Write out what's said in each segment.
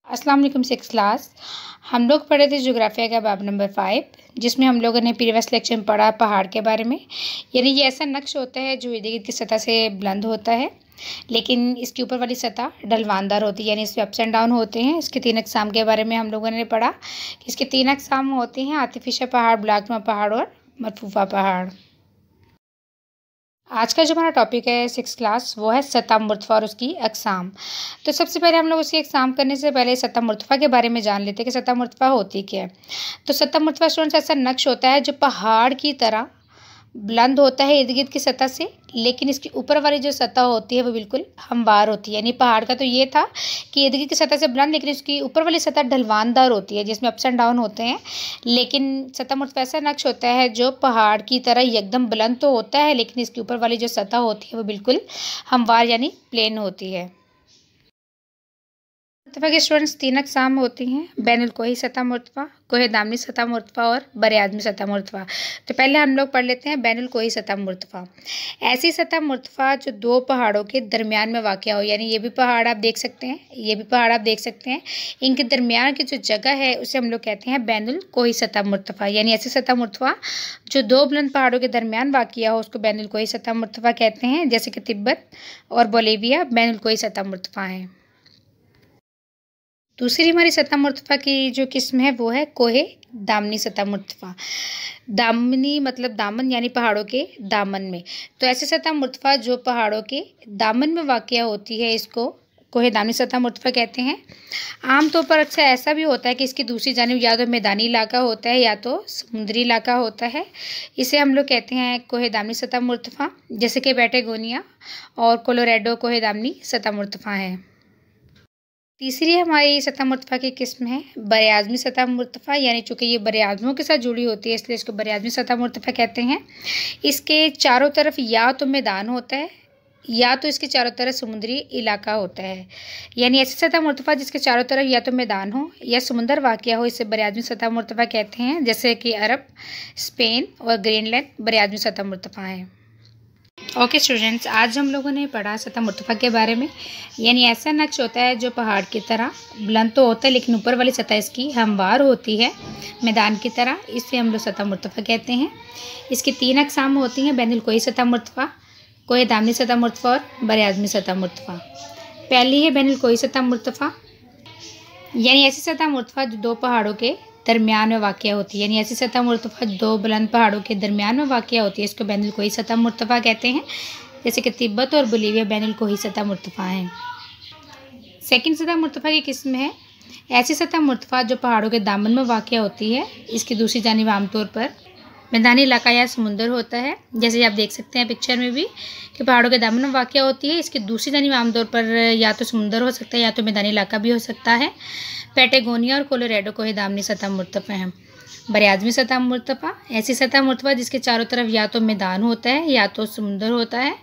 अस्सलाम वालेकुम six class. हम लोग पढ़े थे ज्योग्राफिया का बाब नंबर 5, जिसमें हम लोगों ने प्रीवियस लेक्चर में पढ़ा पहाड़ के बारे में। यानी ये ऐसा नक्श होता है जो इर्द गिर्द की सतह से बुलंद होता है, लेकिन इसके ऊपर वाली सतह ढलवानदार होती है, यानी इसमें अप्स एंड डाउन होते हैं। इसके 3 अक़साम के बारे में हम लोगों ने पढ़ा कि इसके 3 अक़साम होते हैं: आर्टिफिशियल पहाड़, ब्लॉकनुमा पहाड़ और मरफूफा पहाड़। आज का जो हमारा टॉपिक है सिक्स क्लास, वो है सतह मुर्तफ़ा और उसकी अक़साम। तो सबसे पहले हम लोग उसकी अक़साम करने से पहले सतह मुर्तफ़ा के बारे में जान लेते हैं कि सतह मुर्तफ़ा होती क्या है। तो सतह मुर्तफ़ा स्टूडेंट्स ऐसा नक्श होता है जो पहाड़ की तरह बुलंद होता है इर्द गिर्द की सतह से, लेकिन इसकी ऊपर वाली जो सतह होती है वो बिल्कुल हमवार होती है। यानी पहाड़ का तो ये था कि इर्द गिर्द की सतह से बुलंद, लेकिन इसकी ऊपर वाली सतह ढलवानदार होती है जिसमें अप्स एंड डाउन होते हैं। लेकिन सतह मुर्तफ़ा ऐसा नक्श होता है जो पहाड़ की तरह एकदम बुलंद तो होता है, लेकिन इसके ऊपर वाली जो सतह होती है वो बिल्कुल हमवार यानी प्लेन होती है। मुर्तफ़ा के स्टूडेंट्स 3 अक़साम होती हैं: बैनुल कोही सतह मुर्तफ़ा, कोहे दामनी सतह मुर्तफ़ा और बर आज़मी सतह मुर्तफ़ा। तो पहले हम लोग पढ़ लेते हैं बैनुल कोही सतह मुर्तफ़ा। ऐसी सतह मुर्तफ़ा जो 2 पहाड़ों के दरमियान में वाक़या हो, यानी ये भी पहाड़ आप देख सकते हैं, ये भी पहाड़ आप देख सकते हैं, इनके दरमियान की जो जगह है उसे हम लोग कहते हैं बैनुल कोही सतह मुर्तफ़ा। यानी ऐसी सतह मुर्तफ़ा जो 2 बुलंद पहाड़ों के दरमियान वाक़या हो उसको बैनुल कोही सतह मुर्तफ़ा कहते हैं, जैसे कि तिब्बत और बोलिविया बैनुल कोही सतह मुर्तफ़ा हैं। दूसरी हमारी सतह मुर्तफ़ा की जो किस्म है वो है कोहे दामनी सतह मुर्तफ़ा। दामनी मतलब दामन, यानी पहाड़ों के दामन में। तो ऐसी सतह मुर्तफ़ा जो पहाड़ों के दामन में वाक़या होती है इसको कोहे दामनी सतह मुर्तफ़ा कहते हैं। आमतौर पर अक्सर ऐसा भी होता है कि इसकी दूसरी जानिब या तो मैदानी इलाका होता है या तो समुद्री इलाका होता है। इसे हम लोग कहते हैं कोहे दामनी सतह मुर्तफ़ा, जैसे कि पैटागोनिया और कोलोराडो कोहे दामनी सतह मुर्तफ़ा हैं। तीसरी हमारी सतह मुर्तफ़ा की किस्म है बर आज़मी सतह मुर्तफ़ा, यानी चूँकि ये बर आज़मों के साथ जुड़ी होती है इसलिए इसको बर आज़मी सतह मुर्तफ़ा कहते हैं। इसके चारों तरफ या तो मैदान होता है या तो इसके चारों तरफ समुद्री इलाका होता है। यानी ऐसी सतह मुर्तफ़ा जिसके चारों तरफ या तो मैदान हो या समुंदर वाक़या हो, इसे बर आज़मी सतह मुर्तफ़ा कहते हैं, जैसे कि अरब, स्पेन और ग्रीनलैंड बर आज़मी सतह मुर्तफ़ा है। ओके स्टूडेंट्स, आज हम लोगों ने पढ़ा सतह मुर्तफ़ा के बारे में। यानी ऐसा नक्श होता है जो पहाड़ की तरह बुलंद तो होता है, लेकिन ऊपर वाली सतह इसकी हमवार होती है मैदान की तरह, इसे हम लोग सतह मुर्तफ़ा कहते हैं। इसकी 3 अक़साम होती हैं: बैनुल कोही सतह मुर्तफ़ा, कोहे दामनी सतह मुर्तफ़ा और बर आज़मी सतह मुर्तफ़ा। पहली है बैनुल कोही सतह मुर्तफ़ा, यानी ऐसी सतह मुर्तफ़ा जो 2 पहाड़ों के दरमियान में वाक़या होती है। यानी ऐसी सतह मुर्तफ़ा 2 बुलंद पहाड़ों के दरमियान में वाक़या होती है, इसको बैनुल कोही सतह मुर्तफ़ा कहते हैं, जैसे कि तिब्बत और बोलिविया बैनुल कोही सतह मुर्तफ़ा हैं। सेकंड सतह मुर्तफ़ा की किस्म है ऐसी सतह मुर्तफ़ा जो पहाड़ों के दामन में वाक़या होती है, इसकी दूसरी जानिब आमतौर पर मैदानी इलाका या समुंदर होता है, जैसे आप देख सकते हैं पिक्चर में भी कि पहाड़ों के दामन में वाक़या होती है। इसकी दूसरी जानिब आमतौर पर या तो समुंदर हो सकता है या तो मैदानी इलाका भी हो सकता है। पैटागोनिया और कोलोराडो कोहे दामनी सतह मुर्तफ़ा हैं। बर आज़मी सतह मुर्तफ़ा ऐसी सतह मुर्तफ़ा जिसके चारों तरफ या तो मैदान होता है या तो समुंदर होता है,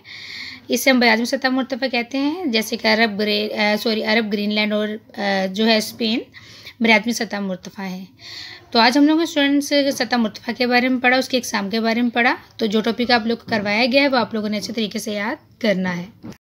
इसे हम बर आज़मी सतह मुर्तफ़ा कहते हैं, जैसे कि अरब, ग्रीनलैंड और जो है स्पेन बर आज़मी सतह मुर्तफ़ा है। तो आज हम लोगों ने स्टूडेंट्स सतह मुर्तफ़ा के बारे में पढ़ा, उसके एग्ज़ाम के बारे में पढ़ा। तो जो टॉपिक आप लोग को करवाया गया है वो आप लोगों ने अच्छे तरीके से याद करना है।